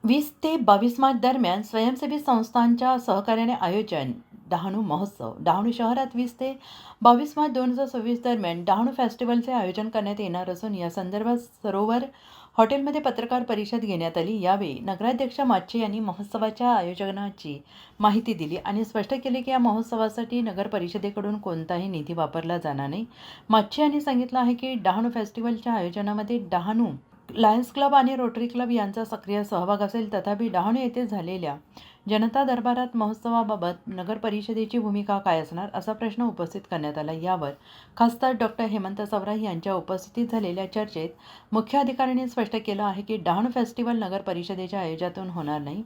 20 ते 22 मार्च दरम्यान स्वयंसेवी संस्थांच्या सहकार्याने आयोजन डहाणू महोत्सव. डहाणू शहरात 20 ते 22 मार्च 2026 दरम्यान डहाणू फेस्टिवलचे आयोजन करण्यात येणार असून या संदर्भात सरोवर हॉटेलमध्ये पत्रकार परिषद घेण्यात आली. यावेळी नगराध्यक्ष माच्छे यांनी महोत्सवाच्या आयोजनाची माहिती दिली आणि स्पष्ट केले की या महोत्सवासाठी नगर परिषदेकडून कोणताही निधी वापरला जाणार नाही. माच्छे यांनी सांगितलं आहे की डहाणू फेस्टिवलच्या आयोजनामध्ये डहाणू लायन्स क्लब आणि रोटरी क्लब यांचा सक्रिय सहभाग असेल. तथापि डहाणू येथे झालेल्या जनता दरबारात महोत्सवाबाबत नगर परिषदेची भूमिका काय असणार असा प्रश्न उपस्थित करण्यात आला. यावर खासदार डॉक्टर हेमंत सवरा यांच्या उपस्थितीत झालेल्या चर्चेत मुख्य अधिकाऱ्यांनी स्पष्ट केलं आहे की डहाणू फेस्टिवल नगर परिषदेच्या आयोजनातून होणार नाही.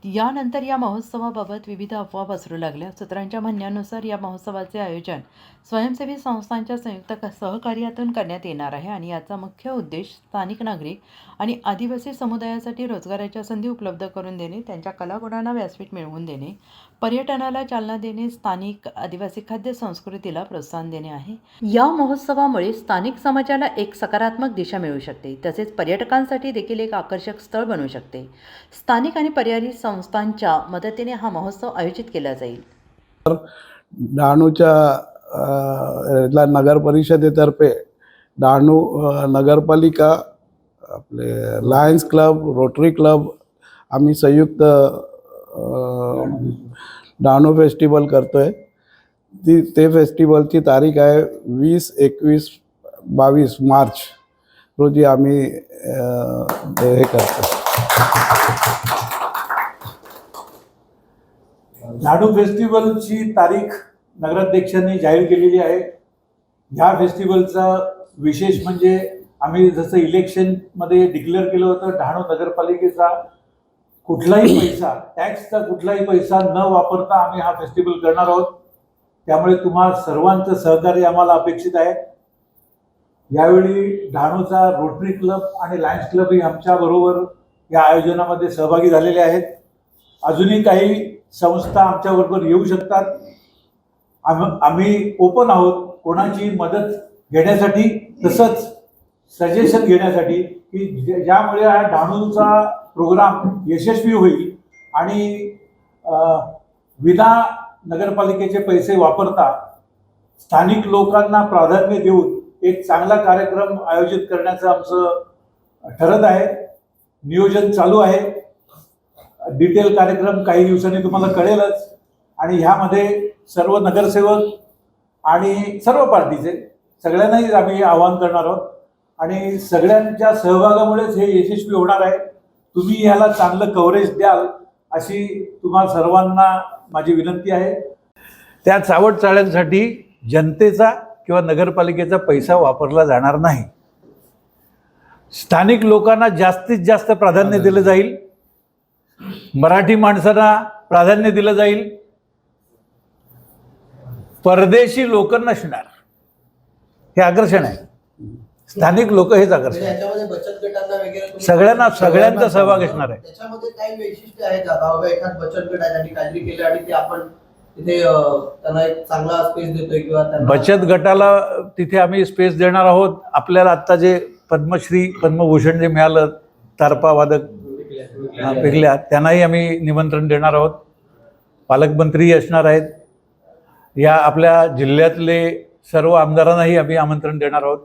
यानंतर या महोत्सवाबाबत विविध अफवा पसरू लागल्या. सूत्रांच्या म्हणण्यानुसार या महोत्सवाचे आयोजन स्वयंसेवी संस्थांच्या संयुक्त सहकार्यातून करण्यात येणार आहे आणि याचा मुख्य उद्देश स्थानिक नागरिक आणि आदिवासी समुदायासाठी रोजगाराच्या संधी उपलब्ध करून देणे, त्यांच्या कलागुणांना व्यासपीठ मिळवून देणे, पर्यटनाला चालना देणे, स्थानिक आदिवासी खाद्य संस्कृतीला प्रोत्साहन देणे आहे. या महोत्सवामुळे स्थानिक समाजाला एक सकारात्मक दिशा मिळू शकते, तसेच पर्यटकांसाठी देखील एक आकर्षक स्थळ बनू शकते. स्थानिक आणि पर्यायी संस्थांच्या मदतीने हा महोत्सव आयोजित केला जाईल. डहाणूच्या नगर परिषदेतर्फे डहाणू नगरपालिका, आपले लायन्स क्लब, रोटरी क्लब आम्ही संयुक्त डहाणू फेस्टिवल करतोय. ते फेस्टिवलची तारीख आहे 20, 21, 22 मार्च रोजी आम्ही हे करतो. डहाणू फेस्टिवलची तारीख नगराध्यक्षांनी जाहीर केलेली आहे. ह्या फेस्टिवलचा विशेष म्हणजे आम्ही जसं इलेक्शनमध्ये डिक्लेअर केलं होतं, डहाणू नगरपालिकेचा कुठलाही पैसा, टॅक्सचा कुठलाही पैसा न वापरता आम्ही हा फेस्टिवल करणार आहोत. त्यामुळे तुम्हा सर्वांचं सहकार्य आम्हाला अपेक्षित आहे. यावेळी डहाणूचा रोटरी क्लब आणि लायन्स क्लब ही आमच्याबरोबर या आयोजनामध्ये सहभागी झालेले आहेत. अजूनही काही संस्था आमच्याबरोबर येऊ शकतात. आम्ही ओपन आहोत कोणाची मदत घेण्यासाठी, तसंच सजेशन घेण्यासाठी की ज्यामुळे हा डहाणूचा प्रोग्राम यशस्वी होईल आणि विना नगरपालिकेचे पैसे वापरता स्थानिक लोकांना प्राधान्य देऊन एक चांगला कार्यक्रम आयोजित करण्याचं आमचं ठरत आहे. नियोजन चालू आहे. डिटेल कार्यक्रम काही दिवसांनी तुम्हाला कळेलच. आणि ह्यामध्ये सर्व नगरसेवक आणि सर्व पार्टीचे सगळ्यांनाही आम्ही आवाहन करणार आहोत आणि सगळ्यांच्या सहभागामुळेच हे यशस्वी होणार आहे. तुम्ही याला चांगलं कव्हरेज द्याल अशी तुम्हा सर्वांना माझी विनंती आहे. त्या चावट चाळ्यांसाठी जनतेचा किंवा नगरपालिकेचा पैसा वापरला जाणार नाही. स्थानिक लोकांना जास्तीत जास्त प्राधान्य दिलं जाईल. मराठी माणसांना प्राधान्य दिलं जाईल. परदेशी लोक नसणार, हे आकर्षण आहे. स्थानिक लोक हेच आकर्षण आहे. बचत गटांना वगैरे सगळ्यांचा सहभाग असणार आहे. त्याच्यामध्ये काही वैशिष्ट्य आहेत का? एखाद बचत गट आहे त्यांनी काहीतरी केलं आणि ते आपण तिथे त्यांना एक चांगला स्पेस देतोय किंवा बचत गटाला तिथे आम्ही स्पेस देणार आहोत. आपल्याला आता जे पद्मश्री पद्मभूषण जे मिळालं तारपा वादक पिकल्या, त्यांनाही आम्ही निमंत्रण देणार आहोत. पालकमंत्री असणार आहेत. या आपल्या जिल्ह्यातले सर्व आमदारांनाही आम्ही आमंत्रण देणार आहोत.